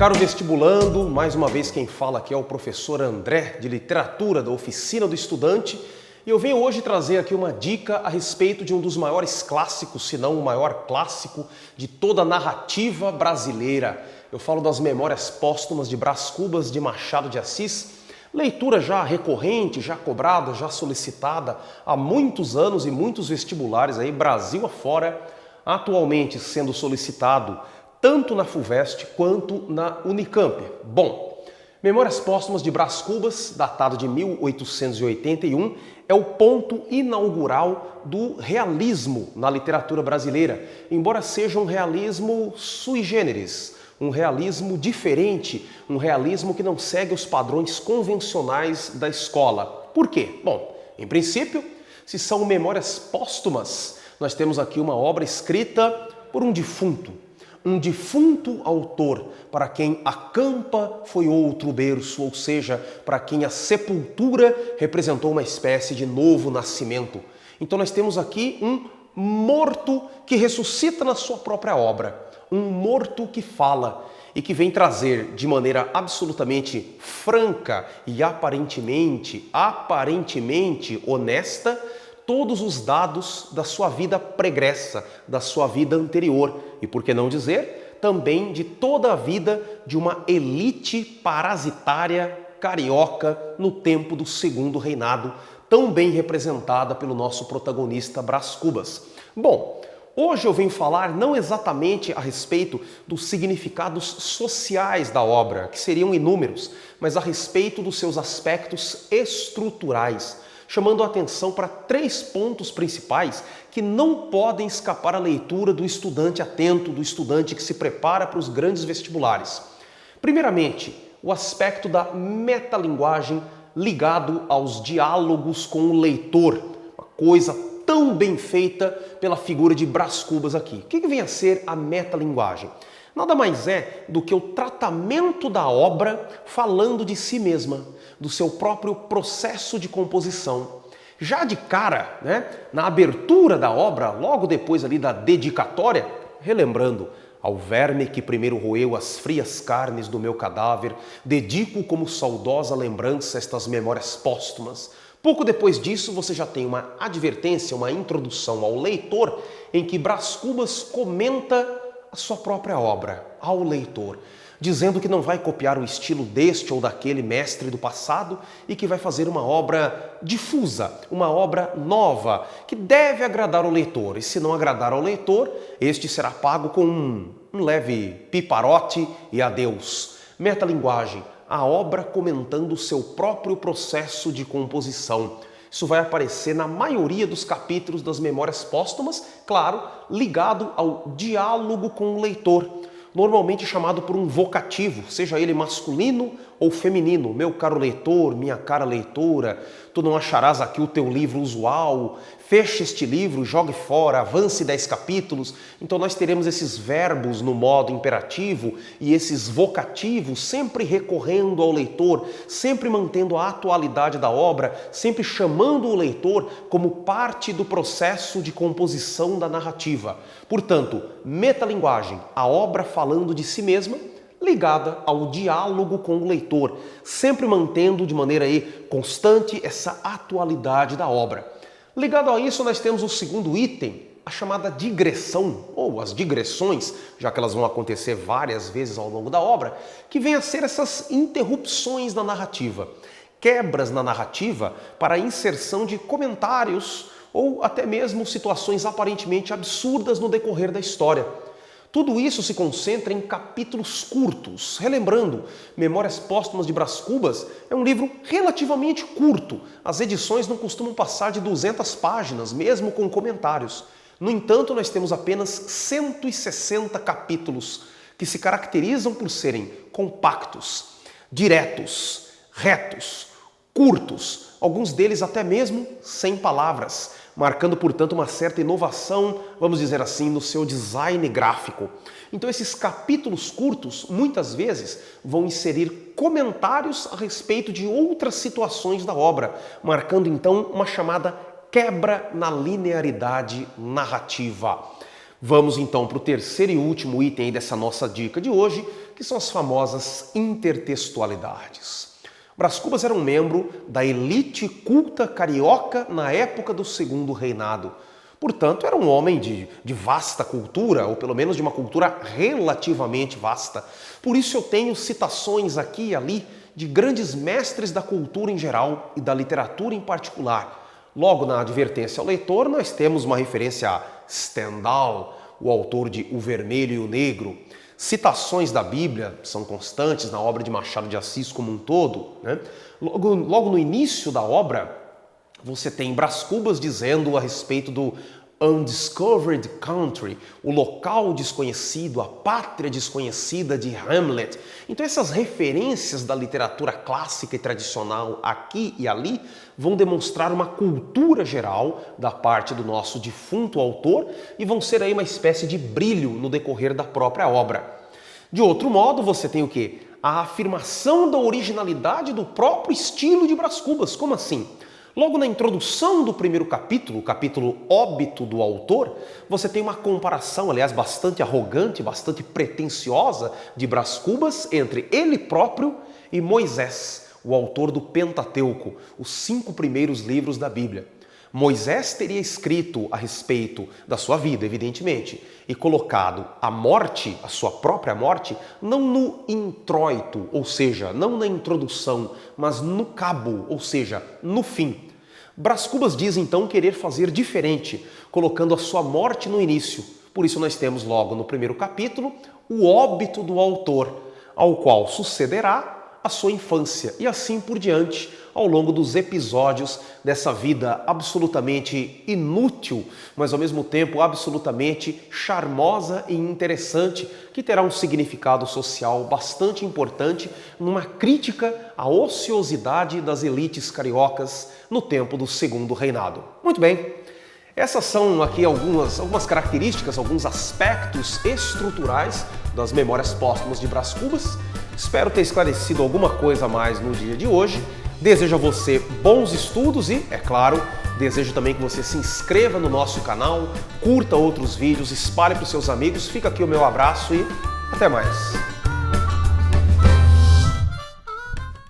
Caro vestibulando, mais uma vez quem fala aqui é o professor André, de Literatura da Oficina do Estudante, e eu venho hoje trazer aqui uma dica a respeito de um dos maiores clássicos, se não o maior clássico de toda a narrativa brasileira. Eu falo das Memórias Póstumas de Brás Cubas de Machado de Assis, leitura já recorrente, já cobrada, já solicitada há muitos anos e muitos vestibulares aí, Brasil afora, atualmente sendo solicitado tanto na FUVEST quanto na Unicamp. Bom, Memórias Póstumas de Brás Cubas, datado de 1881, é o ponto inaugural do realismo na literatura brasileira, embora seja um realismo sui generis, um realismo diferente, um realismo que não segue os padrões convencionais da escola. Por quê? Bom, em princípio, se são memórias póstumas, nós temos aqui uma obra escrita por um defunto autor, para quem a campa foi outro berço, ou seja, para quem a sepultura representou uma espécie de novo nascimento. Então nós temos aqui um morto que ressuscita na sua própria obra, um morto que fala e que vem trazer de maneira absolutamente franca e aparentemente honesta todos os dados da sua vida pregressa, da sua vida anterior e, por que não dizer, também de toda a vida de uma elite parasitária carioca no tempo do Segundo Reinado, tão bem representada pelo nosso protagonista Brás Cubas. Bom, hoje eu venho falar não exatamente a respeito dos significados sociais da obra, que seriam inúmeros, mas a respeito dos seus aspectos estruturais, chamando a atenção para 3 pontos principais que não podem escapar à leitura do estudante atento, do estudante que se prepara para os grandes vestibulares. Primeiramente, o aspecto da metalinguagem ligado aos diálogos com o leitor, uma coisa tão bem feita pela figura de Brás Cubas aqui. O que vem a ser a metalinguagem? Nada mais é do que o tratamento da obra falando de si mesma, do seu próprio processo de composição. Já de cara, na abertura da obra, logo depois ali da dedicatória, relembrando: ao verme que primeiro roeu as frias carnes do meu cadáver, dedico como saudosa lembrança estas memórias póstumas. Pouco depois disso, você já tem uma advertência, uma introdução ao leitor, em que Brás Cubas comenta a sua própria obra ao leitor, dizendo que não vai copiar o estilo deste ou daquele mestre do passado e que vai fazer uma obra difusa, uma obra nova, que deve agradar o leitor. E se não agradar ao leitor, este será pago com um leve piparote e adeus. Metalinguagem, a obra comentando o seu próprio processo de composição. Isso vai aparecer na maioria dos capítulos das Memórias Póstumas, claro, ligado ao diálogo com o leitor, normalmente chamado por um vocativo, seja ele masculino ou feminino. Meu caro leitor, minha cara leitora, tu não acharás aqui o teu livro usual, feche este livro, jogue fora, avance 10 capítulos. Então nós teremos esses verbos no modo imperativo e esses vocativos sempre recorrendo ao leitor, sempre mantendo a atualidade da obra, sempre chamando o leitor como parte do processo de composição da narrativa. Portanto, metalinguagem, a obra falando de si mesma, ligada ao diálogo com o leitor, sempre mantendo de maneira constante essa atualidade da obra. Ligado a isso, nós temos o segundo item, a chamada digressão, ou as digressões, já que elas vão acontecer várias vezes ao longo da obra, que vem a ser essas interrupções na narrativa, quebras na narrativa para a inserção de comentários ou até mesmo situações aparentemente absurdas no decorrer da história. Tudo isso se concentra em capítulos curtos. Relembrando, Memórias Póstumas de Brás Cubas é um livro relativamente curto. As edições não costumam passar de 200 páginas, mesmo com comentários. No entanto, nós temos apenas 160 capítulos, que se caracterizam por serem compactos, diretos, retos, curtos, alguns deles até mesmo sem palavras, marcando, portanto, uma certa inovação, vamos dizer assim, no seu design gráfico. Então esses capítulos curtos, muitas vezes, vão inserir comentários a respeito de outras situações da obra, marcando então uma chamada quebra na linearidade narrativa. Vamos então para o terceiro e último item dessa nossa dica de hoje, que são as famosas intertextualidades. Brás Cubas era um membro da elite culta carioca na época do Segundo Reinado. Portanto, era um homem de vasta cultura, ou pelo menos de uma cultura relativamente vasta. Por isso eu tenho citações aqui e ali de grandes mestres da cultura em geral e da literatura em particular. Logo na advertência ao leitor, nós temos uma referência a Stendhal, o autor de O Vermelho e o Negro. Citações da Bíblia são constantes na obra de Machado de Assis como um todo, né? Logo no início da obra, você tem Brás Cubas dizendo a respeito do Undiscovered Country, o local desconhecido, a pátria desconhecida de Hamlet. Então essas referências da literatura clássica e tradicional aqui e ali vão demonstrar uma cultura geral da parte do nosso defunto autor e vão ser aí uma espécie de brilho no decorrer da própria obra. De outro modo, você tem o quê? A afirmação da originalidade do próprio estilo de Brás Cubas. Como assim? Logo na introdução do primeiro capítulo, o capítulo Óbito do Autor, você tem uma comparação, aliás, bastante arrogante, bastante pretensiosa de Brás Cubas entre ele próprio e Moisés, o autor do Pentateuco, os 5 primeiros livros da Bíblia. Moisés teria escrito a respeito da sua vida, evidentemente, e colocado a morte, a sua própria morte, não no introito, ou seja, não na introdução, mas no cabo, ou seja, no fim. Brás Cubas diz então querer fazer diferente, colocando a sua morte no início. Por isso nós temos logo no primeiro capítulo o óbito do autor, ao qual sucederá a sua infância e assim por diante ao longo dos episódios dessa vida absolutamente inútil, mas ao mesmo tempo absolutamente charmosa e interessante, que terá um significado social bastante importante numa crítica à ociosidade das elites cariocas no tempo do Segundo Reinado. Muito bem, essas são aqui algumas características, alguns aspectos estruturais das Memórias Póstumas de Brás Cubas. Espero ter esclarecido alguma coisa a mais no dia de hoje. Desejo a você bons estudos e, é claro, desejo também que você se inscreva no nosso canal, curta outros vídeos, espalhe para os seus amigos. Fica aqui o meu abraço e até mais!